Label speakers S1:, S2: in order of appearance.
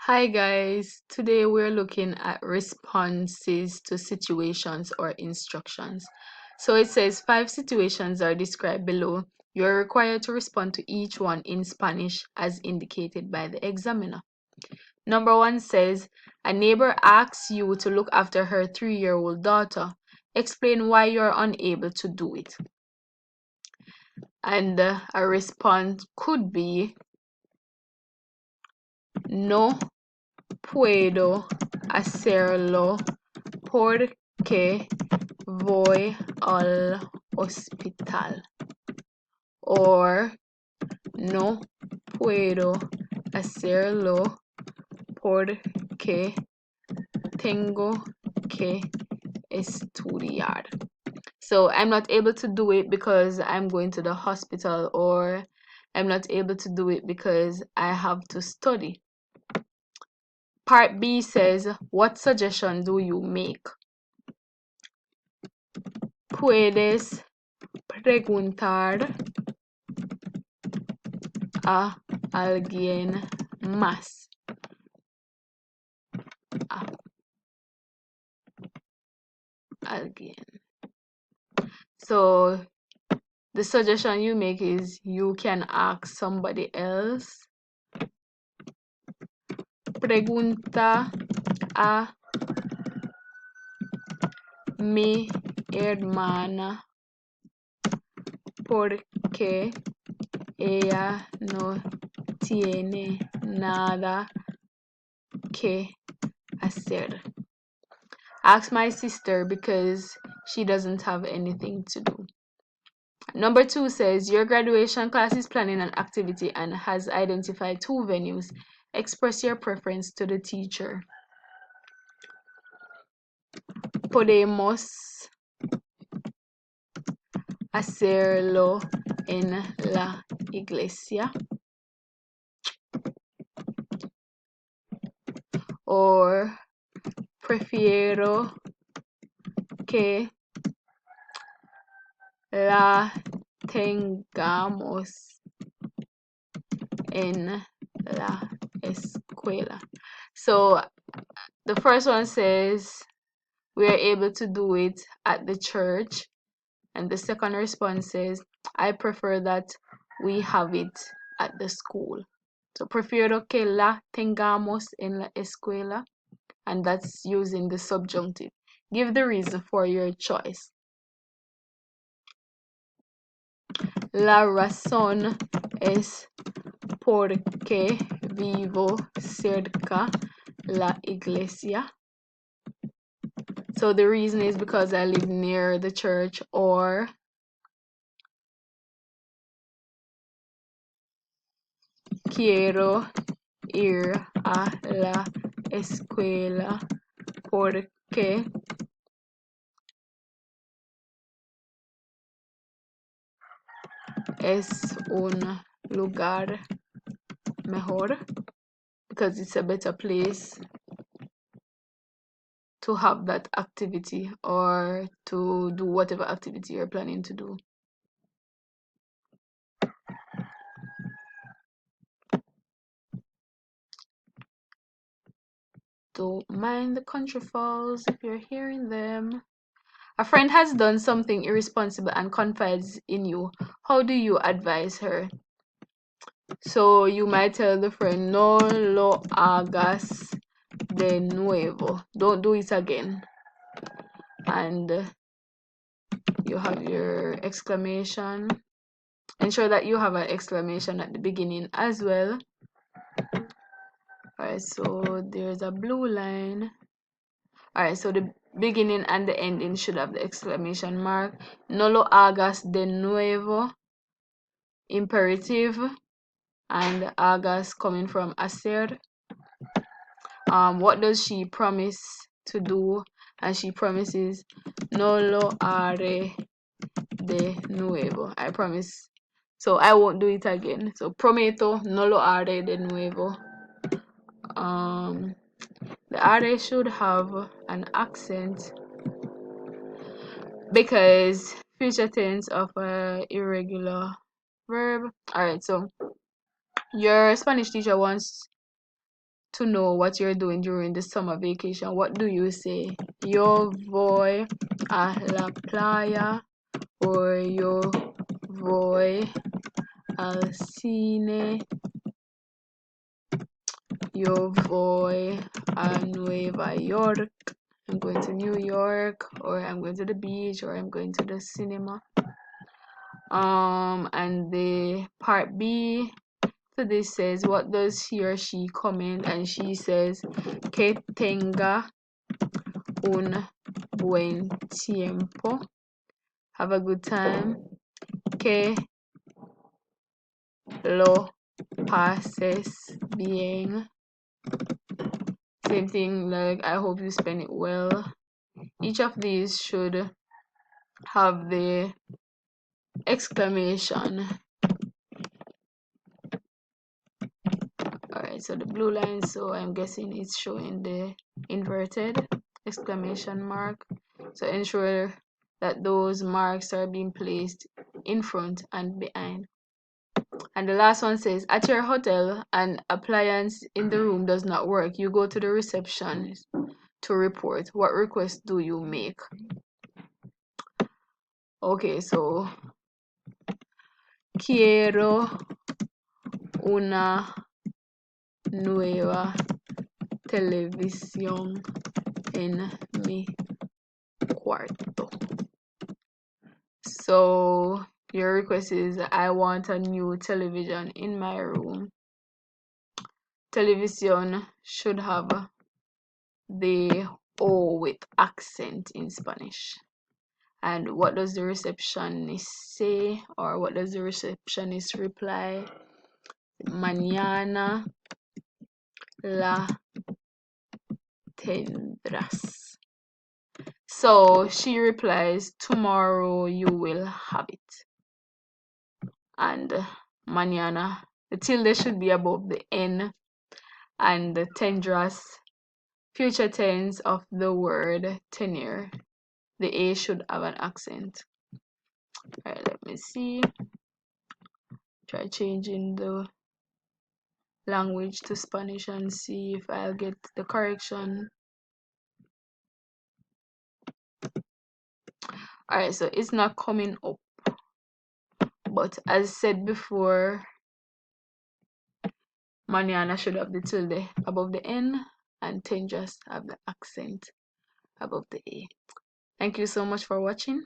S1: Hi guys, today we're looking at responses to situations or instructions. So it says 5 situations are described below. You're required to respond to each one in Spanish as indicated by the examiner. Number 1 says, a neighbor asks you to look after her 3-year-old daughter. Explain why you're unable to do it. And a response could be, no puedo hacerlo porque voy al hospital. Or no puedo hacerlo porque tengo que estudiar. So I'm not able to do it because I'm going to the hospital, or I'm not able to do it because I have to study. Part B says, what suggestion do you make? Puedes preguntar a alguien más. A alguien. So the suggestion you make is you can ask somebody else. Pregunta a mi hermana porque ella no tiene nada que hacer. Ask my sister because she doesn't have anything to do. Number 2 says, your graduation class is planning an activity and has identified 2 venues. Express your preference to the teacher. Podemos hacerlo en la iglesia. Or prefiero que la tengamos en la escuela. So the first one says we are able to do it at the church, and the second response says I prefer that we have it at the school. So prefiero que la tengamos en la escuela, and that's using the subjunctive. Give the reason for your choice. La razón es porque vivo cerca la iglesia. So the reason is because I live near the church. Or quiero ir a la escuela porque es un lugar mejor, because it's a better place to have that activity or to do whatever activity you're planning to do. Don't mind the country falls if you're hearing them. A friend has done something irresponsible and confides in you. How do you advise her? So you might tell the friend, no lo hagas de nuevo. Don't do it again. And you have your exclamation. Ensure that you have an exclamation at the beginning as well. Alright, so there's a blue line. Alright, so the beginning and the ending should have the exclamation mark. No lo hagas de nuevo. Imperative. And hagas coming from hacer. What does she promise to do? And she promises, no lo haré de nuevo. I promise. So I won't do it again. So prometo, no lo haré de nuevo. The haré should have an accent because future tense of a irregular verb. Alright, so your Spanish teacher wants to know what you're doing during the summer vacation, what do you say? Yo voy a la playa, or yo voy al cine, yo voy a Nueva York, I'm going to New York, or I'm going to the beach, or I'm going to the cinema. And the part B to this says, what does he or she comment? And she says, que tenga un buen tiempo, have a good time, que lo pases bien. Same thing, like I hope you spend it well. Each of these should have the exclamation. Alright, so the blue line, so I'm guessing it's showing the inverted exclamation mark. So ensure that those marks are being placed in front and behind. And the last one says, at your hotel, an appliance in the room does not work. You go to the reception to report. What request do you make? Okay, so quiero una nueva televisión en mi cuarto. So your request is, I want a new television in my room. Television should have the O with accent in Spanish. And what does the receptionist say, or what does the receptionist reply? Mañana la tendrás. So she replies, tomorrow you will have it. And mañana, the tilde should be above the N, and the tendrás, future tense of the word tenure, the A should have an accent. Alright, let me see. Try changing the language to Spanish and see if I'll get the correction. Alright, so it's not coming up. But as said before, mañana should have the tilde above the N, and tendrás have the accent above the A. Thank you so much for watching.